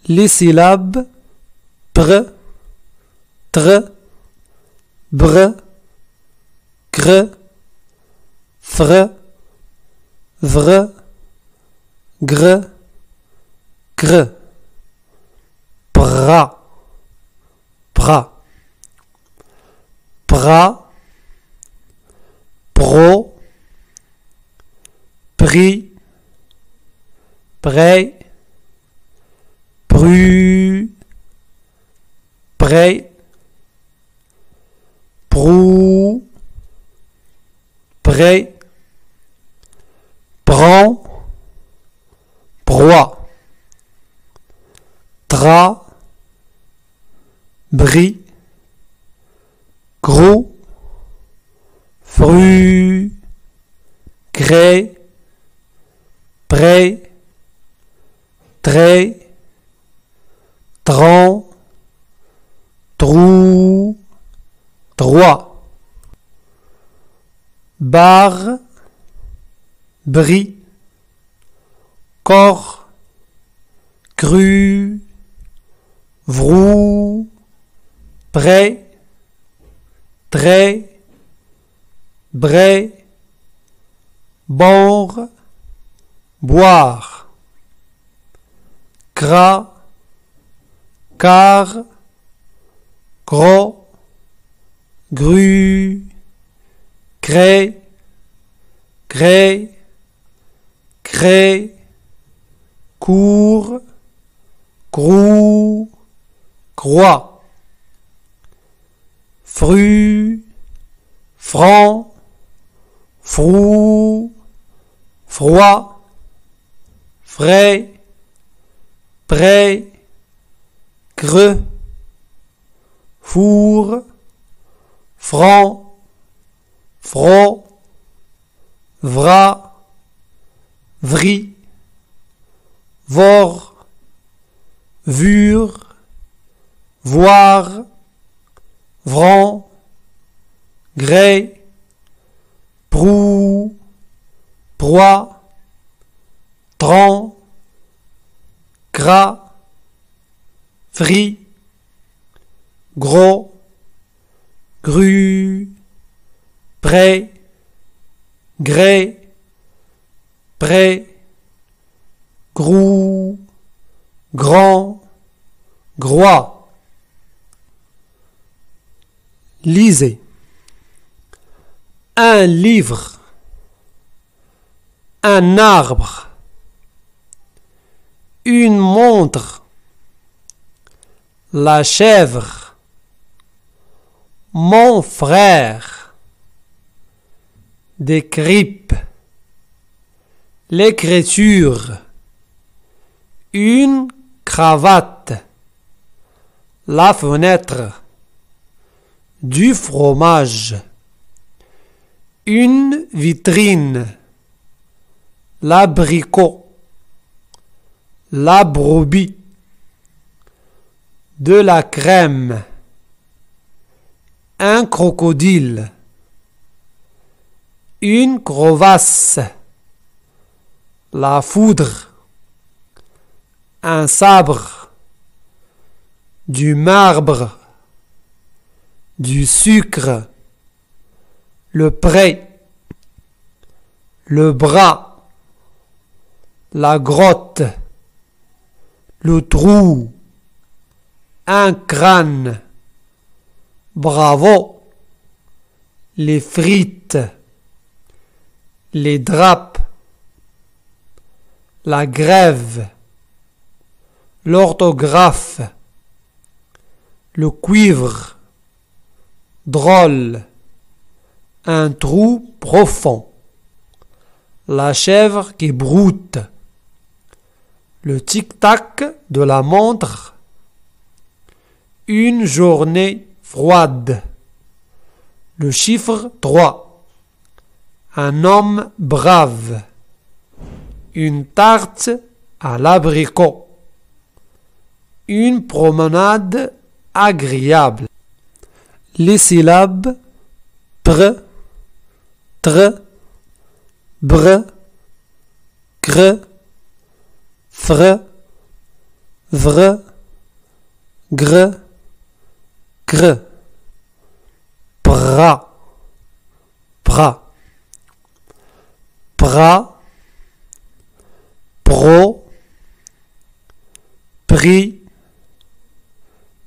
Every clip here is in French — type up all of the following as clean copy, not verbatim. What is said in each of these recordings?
Les syllabes pr, tr, br, cr, fr, vr, gr, cr. Pra, pra, pra, pro, pri, prêt, pru, prêt, prou, prêt, prend, proie, tra, bris, gros, fru, gré, prêt, trait, tran, trou, droit, barre, bris, corps, cru, vrou, prêt, trait, bray, bord, boire, gras, car, gros, gru, cré, gré, cré, court, grou, croix, fru, franc, frou, froid, frais, prêt, creux, four, franc, fro, vra, vri, vor, vur, voir, vran, gré, prou, proie, tran, gras, frit, gros, gru, prêt, gré, prêt, grou, grand, groix. Lisez. Un livre, un arbre, une montre, la chèvre, mon frère, des cripes, l'écriture, une cravate, la fenêtre, du fromage, une vitrine, l'abricot, la brebis, de la crème, un crocodile, une crevasse, la foudre, un sabre, du marbre, du sucre, le pré, le bras, la grotte, le trou, un crâne, bravo, les frites, les drapes, la grève, l'orthographe, le cuivre, drôle, un trou profond, la chèvre qui broute, le tic-tac de la montre, une journée froide, le chiffre 3, un homme brave, une tarte à l'abricot, une promenade agréable. Les syllabes pr, tr, br, cr, fr, vre, gre, gre, bras, bras, bras, pro, pris,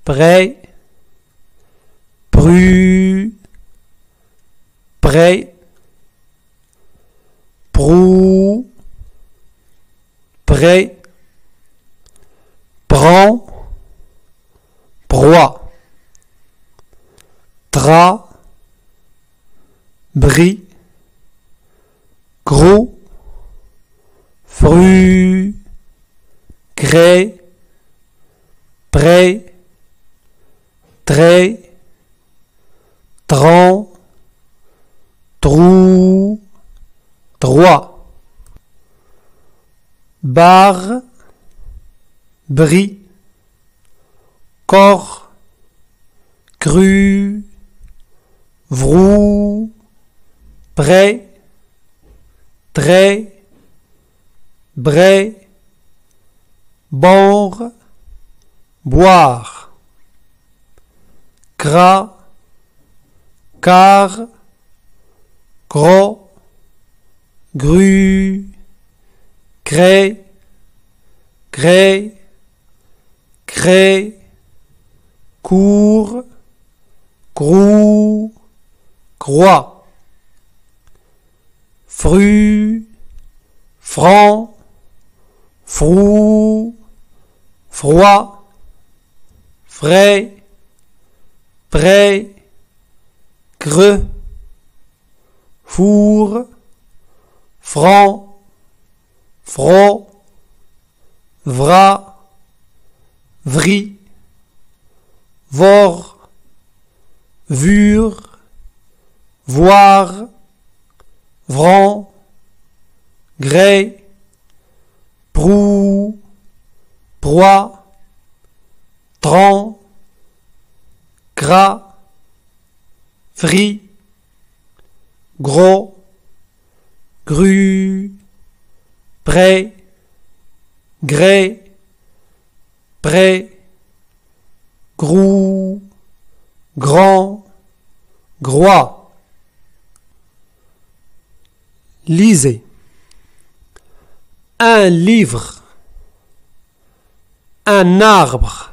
prêt, pru, prêt, prou, prêt, prend, proie, tra, bris, gros, fru, gré, prêt, trait, tran, trou, droit, barre, bris, corps, cru, vrou, prêt, trait, bray, bord, boire, gras, car, gros, gru, gré, gré, cré, court, grou, croix, fru, franc, frou, froid, frais, prêt, creux, four, franc, fro, vra, vri, vor, vur, voir, vran, gré, prou, proie, tran, gras, frit, gros, gru, prêt, gré, prêt, grou, grand, groix. Lisez. Un livre, un arbre,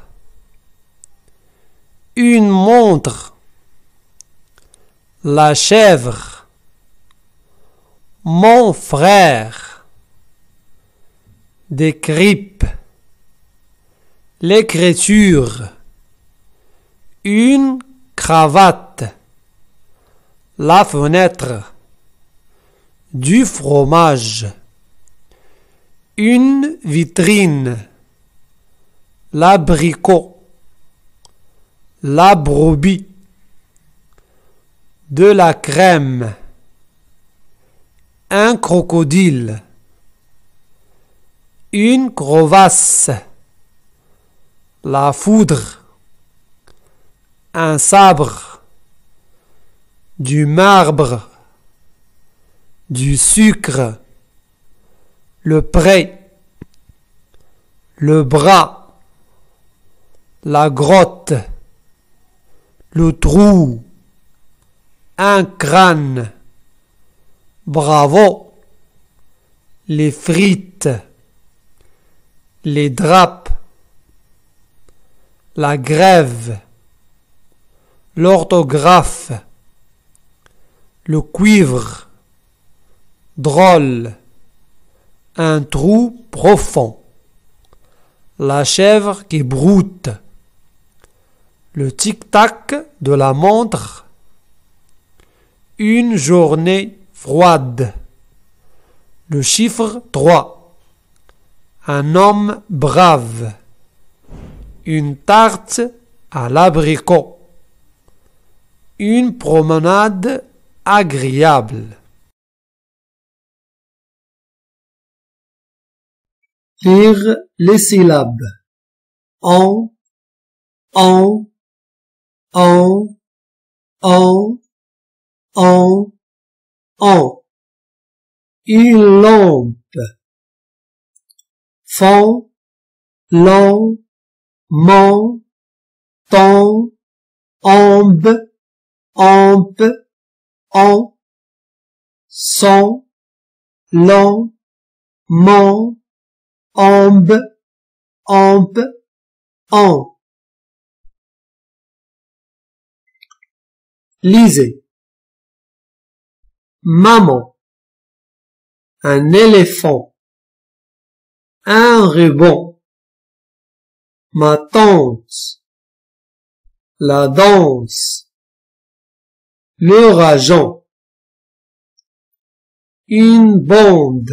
une montre, la chèvre, mon frère, des cripes, l'écriture, une cravate, la fenêtre, du fromage, une vitrine, l'abricot, la brebis, de la crème, un crocodile, une crevasse, la foudre, un sabre, du marbre, du sucre, le pré, le bras, la grotte, le trou, un crâne, bravo, les frites, les drapes, la grève, l'orthographe, le cuivre, drôle, un trou profond, la chèvre qui broute, le tic-tac de la montre, une journée froide, le chiffre 3, un homme brave, une tarte à l'abricot, une promenade agréable. Lire les syllabes. En, en, en, en, en, en. Une lampe. Fond, l'an, man, temps, ambe, ampe, an, sans, l'an, man, ambe, ampe, an. Lisez. Maman, un éléphant, un ruban, ma tante, la danse, le rageant, une bande,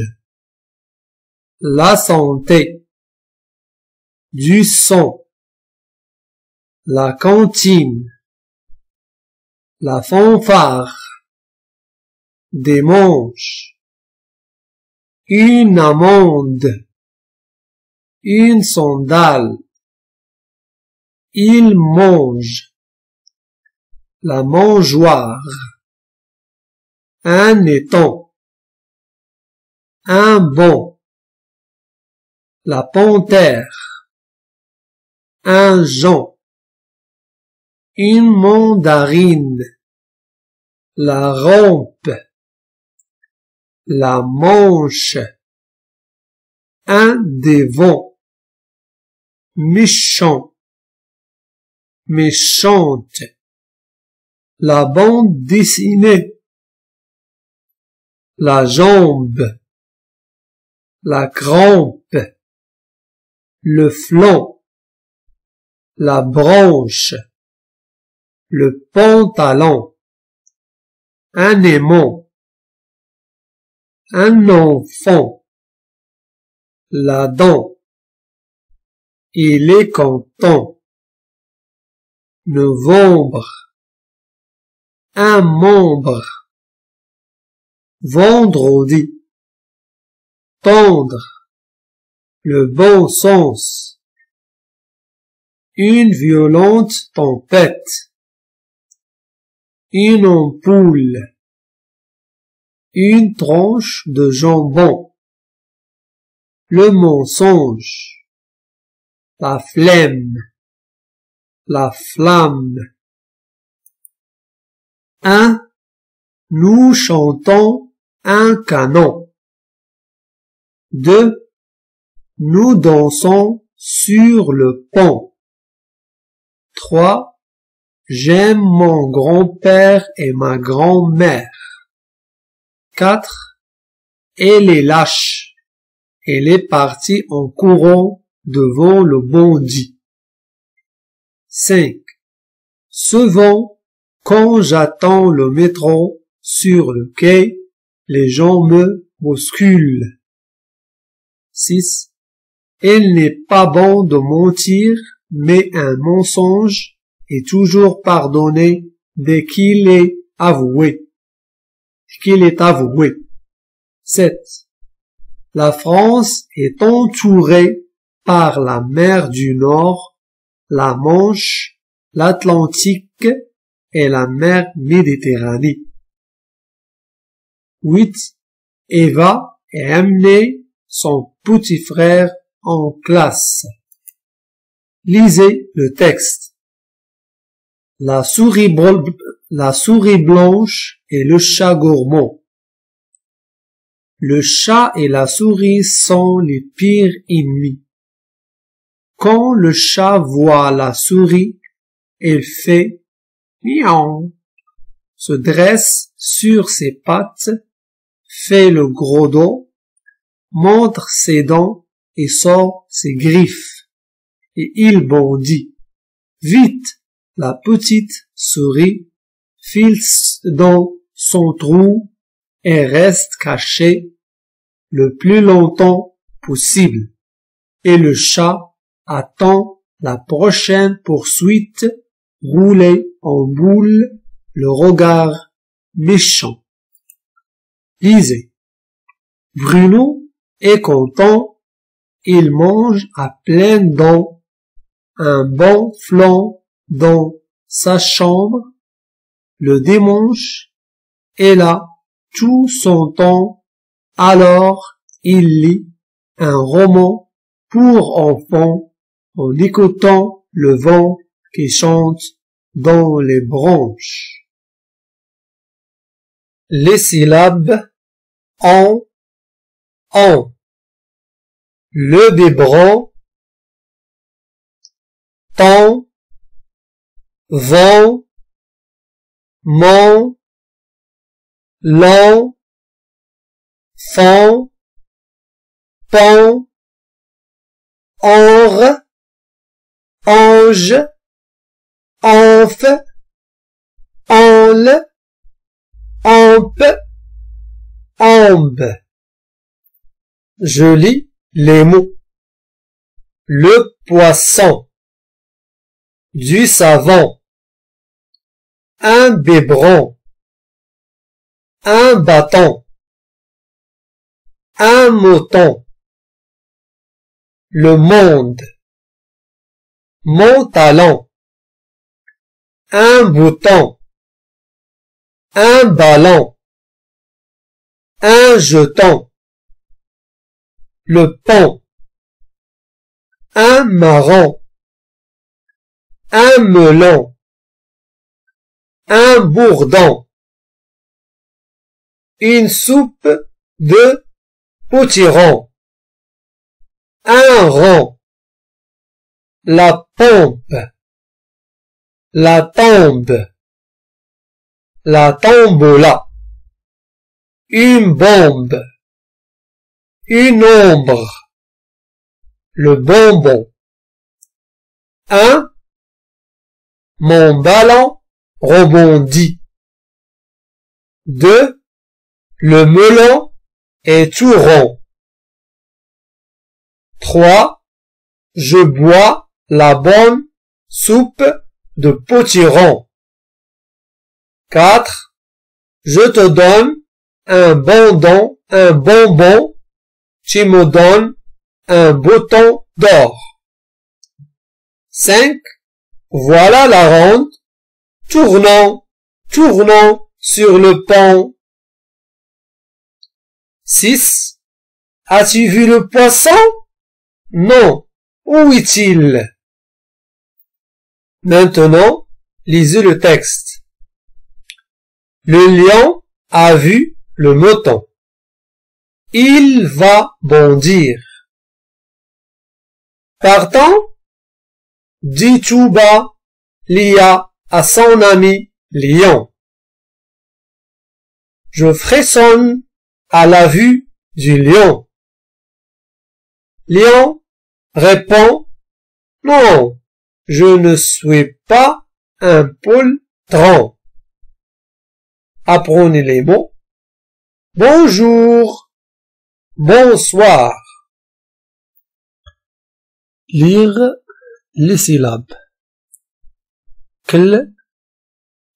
la santé, du sang, la cantine, la fanfare, des manches, une amande, une sandale, il mange, la mangeoire, un étang, un banc, la panthère, un Jean, une mandarine, la rampe, la manche, un des vents, méchant, méchante, la bande dessinée, la jambe, la crampe, le flanc, la branche, le pantalon, un aimant, un enfant, la dent, il est content, novembre, un membre, vendredi, tendre, le bon sens, une violente tempête, une ampoule, une tranche de jambon, le mensonge, la flemme, la flamme. 1. Nous chantons un canon. 2. Nous dansons sur le pont. 3. J'aime mon grand-père et ma grand-mère. 4. Elle est lâche. Elle est partie en courant devant le bandit. 5. Souvent, quand j'attends le métro sur le quai, les gens me bousculent. 6. Il n'est pas bon de mentir, mais un mensonge est toujours pardonné dès qu'il est avoué. 7. La France est entourée par la mer du Nord, la Manche, l'Atlantique et la mer Méditerranée. 8. Eva a amené son petit frère en classe. Lisez le texte. La souris blanche et le chat gourmand. Le chat et la souris sont les pires ennemis. Quand le chat voit la souris, il fait miaou, se dresse sur ses pattes, fait le gros dos, montre ses dents et sort ses griffes. Et il bondit. Vite, la petite souris file dans son trou et reste cachée le plus longtemps possible. Et le chat attend la prochaine poursuite, roulé en boule, le regard méchant. Lisez. Bruno est content, il mange à pleines dents, un bon flan dans sa chambre, le dimanche est là tout son temps, alors il lit un roman pour enfants en écoutant le vent qui chante dans les branches. Les syllabes en, le biberon, temps, vent, mon, l'an, fond, pont, ange, enf, enle, ampe, ambe. Je lis les mots. Le poisson, du savon, un biberon, un bâton, un mouton, le monde, mon talon, un bouton, un ballon, un jeton, le pont, un marron, un melon, un bourdon, une soupe de potiron, un rond, la pompe, la tombe, la tombola, une bombe, une ombre, le bonbon, mon ballon rebondit. 2. Le melon est tout rond. 3. Je bois la bonne soupe de potiron. 4. Je te donne un bonbon, tu me donnes un bouton d'or. 5. Voilà la ronde, tournons sur le pont. 6. As-tu vu le poisson? Non. Où est-il? Maintenant, lisez le texte. Le lion a vu le mouton. Il va bondir. Partant, dit tout bas Lia à son ami lion. Je frissonne à la vue du lion. Lion répond, non, je ne suis pas un poltron. Apprenez les mots. Bonjour, bonsoir. Lire les syllabes. كل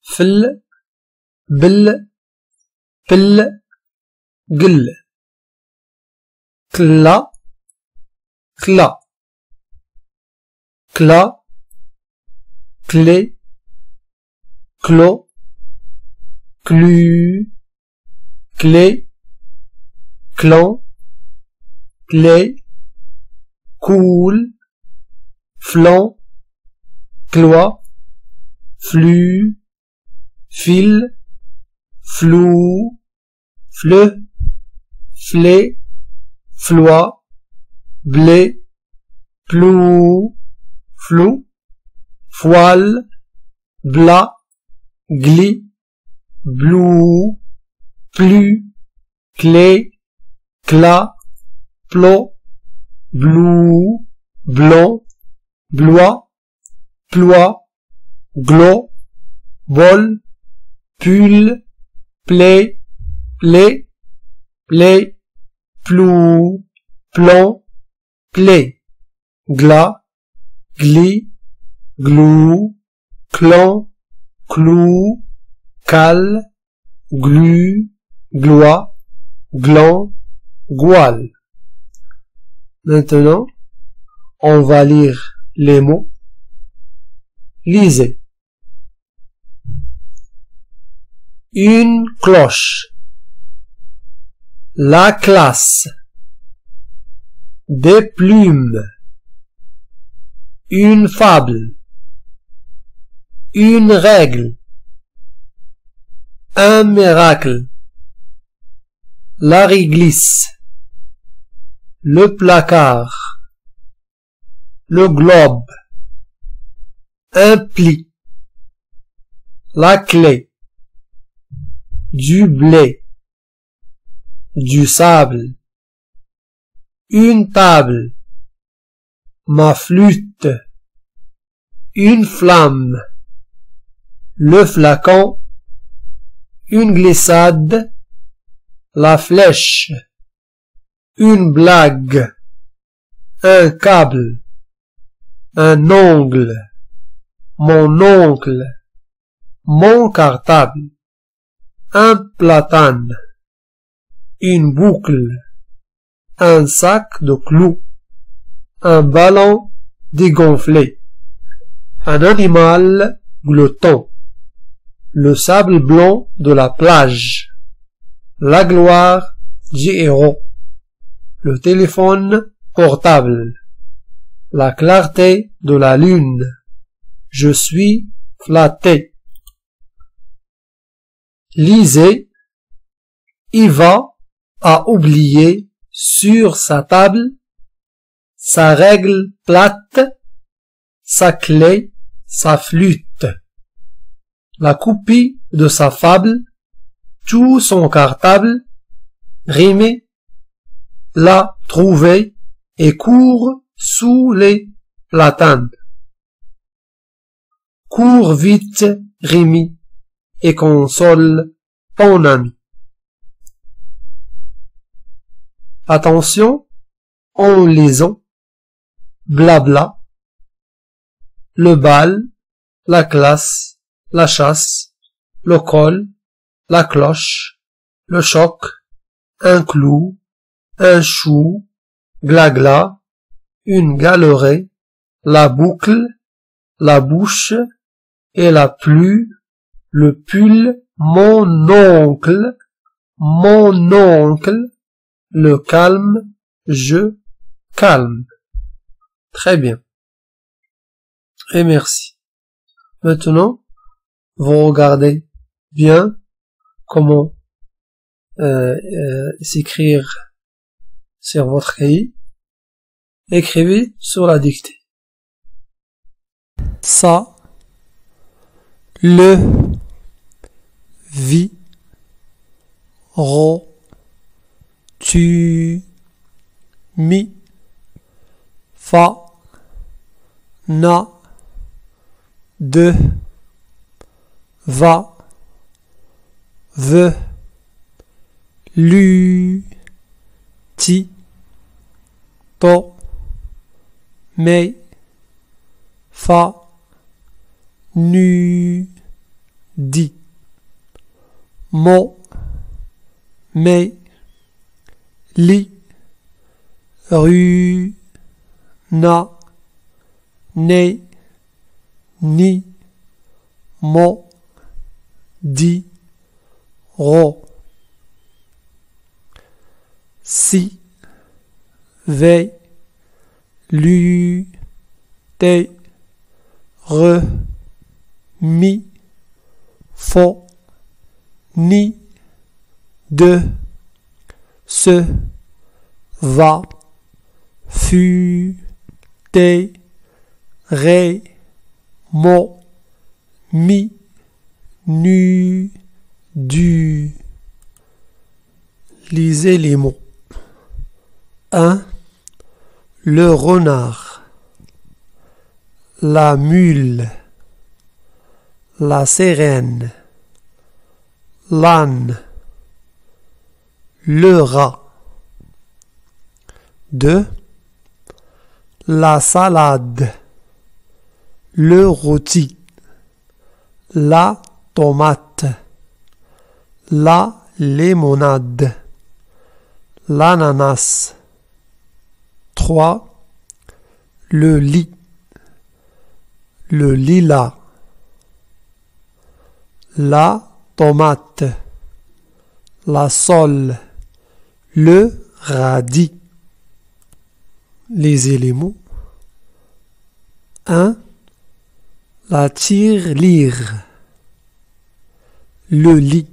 فل بل بل قل كلا كلا كلا كلي كلو كلو كلي كلون كلي كول فلان كلوا flux, fil, flou, fleu, flé, floie, blé, plou, flou, foile, blas, gli, blou, plu, clé, clat, plot, blou, blanc, blois, ploie, glo, bol, pull, play, play, play, plou, plan, play, glas, gli, glou, clan, clou, cal, glu, gloie, gland, goual. Maintenant, on va lire les mots. Lisez. Une cloche. La classe. des plumes, une fable, une règle, un miracle, la réglisse, le placard, le globe, un pli, la clé, du blé, du sable, une table, ma flûte, une flamme, le flacon, une glissade, la flèche, une blague, un câble, un ongle, mon oncle, mon cartable, un platane, une boucle, un sac de clous, un ballon dégonflé, un animal glouton, le sable blanc de la plage, la gloire du héros, le téléphone portable, la clarté de la lune, je suis flatté. Lisez, Iva a oublié sur sa table sa règle plate, sa clé, sa flûte, la copie de sa fable, tout son cartable, Rémi l'a trouvé et court sous les platanes. Cours vite, Rémi, et console ton ami. Attention, en lisant, blabla, le bal, la classe, la chasse, le col, la cloche, le choc, un clou, un chou, glagla, une galerie, la boucle, la bouche et la pluie, le pull, mon oncle, le calme, je calme. Très bien. Et merci. Maintenant, vous regardez bien comment s'écrire sur votre cahier. Écrivez sur la dictée. Ça, le, vi, ro, tu, mi, fa, na, de, va, ve, lu, ti, to, me, fa, nu, di, mo, me, li, ru, na, ne, ni, mo, di, ro, si, ve, lu, te, re, mi, fo, ni, de, se, va, fu, te, ré, mo, mi, nu, du. Lisez les mots. 1. Le renard, la mule, la sirène, l'âne, le rat. 2. La salade, le rôti, la tomate, la limonade, l'ananas. 3. Le lit, le lilas, la tomate, la sole, le radis. lisez les mots. 1. La tirelire, le lit,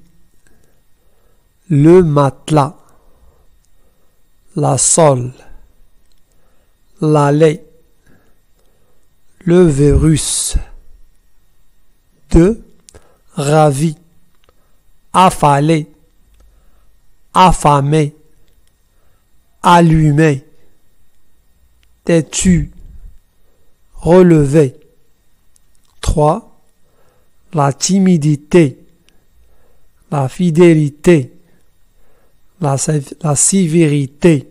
le matelas, la sole, l'allée, le virus. 2. Ravi, affalé, affamé, allumé, têtu, relevé. 3. La timidité, la fidélité, la sévérité.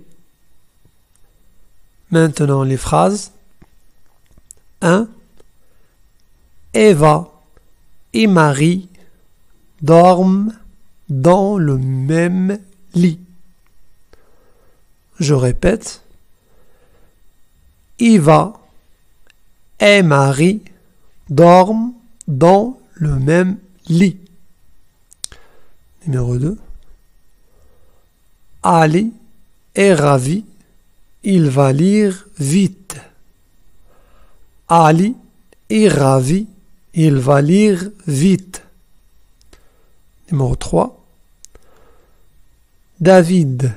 Maintenant les phrases. 1. Eva et Marie dorment dans le même lit. Je répète. Eva et Marie dorment dans le même lit. Numéro 2. Ali est ravi, il va lire vite. Ali est ravi, il va lire vite. Numéro 3. David,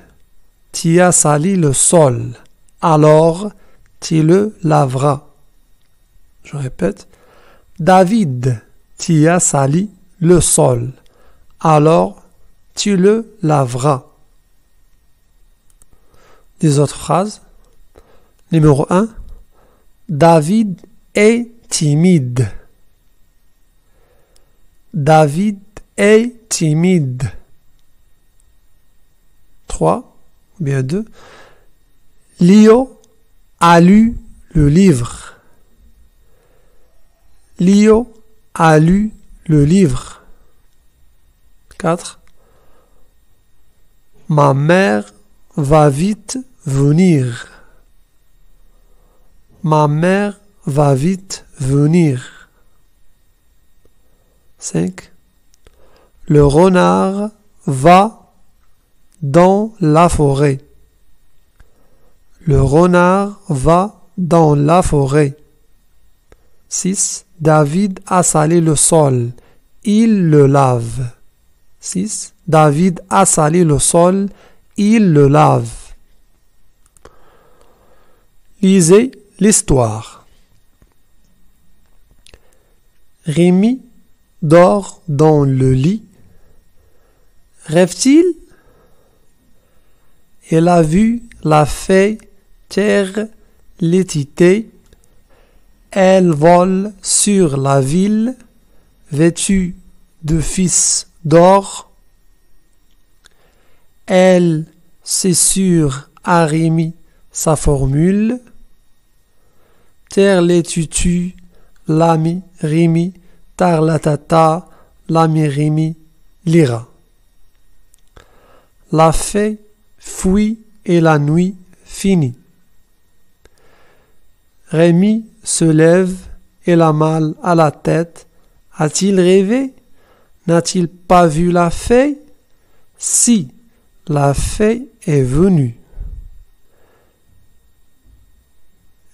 tu as sali le sol, alors tu le laveras. Je répète. David, tu as sali le sol, alors tu le laveras. Des autres phrases. Numéro 1. David est timide. David est timide. 3. Ou bien 2. Léo a lu le livre. Léo a lu le livre. 4. Ma mère va vite venir. Ma mère va vite venir. 5. Le renard va dans la forêt. Le renard va dans la forêt. 6. David a salé le sol. Il le lave. 6. David a salé le sol. Il le lave. Lisez l'histoire. Rémi dort dans le lit. Rêve-t-il? Il a vu la fée terre l'étité. Elle vole sur la ville, vêtue de fils d'or. Elle s'assure à Rémi sa formule. Terre les tutu, l'ami Rémi, tar la tata, l'ami Rémi lira. La fée fuit et la nuit finit. Rémi se lève et a mal à la tête. A-t-il rêvé? N'a-t-il pas vu la fée? Si, la fée est venue.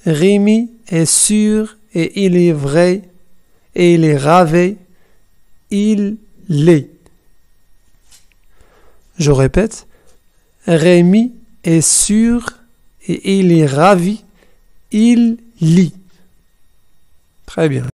Rémi est sûr et il est vrai et il est ravi. Il l'est. Je répète. Rémi est sûr et il est ravi. Il lit. Très bien.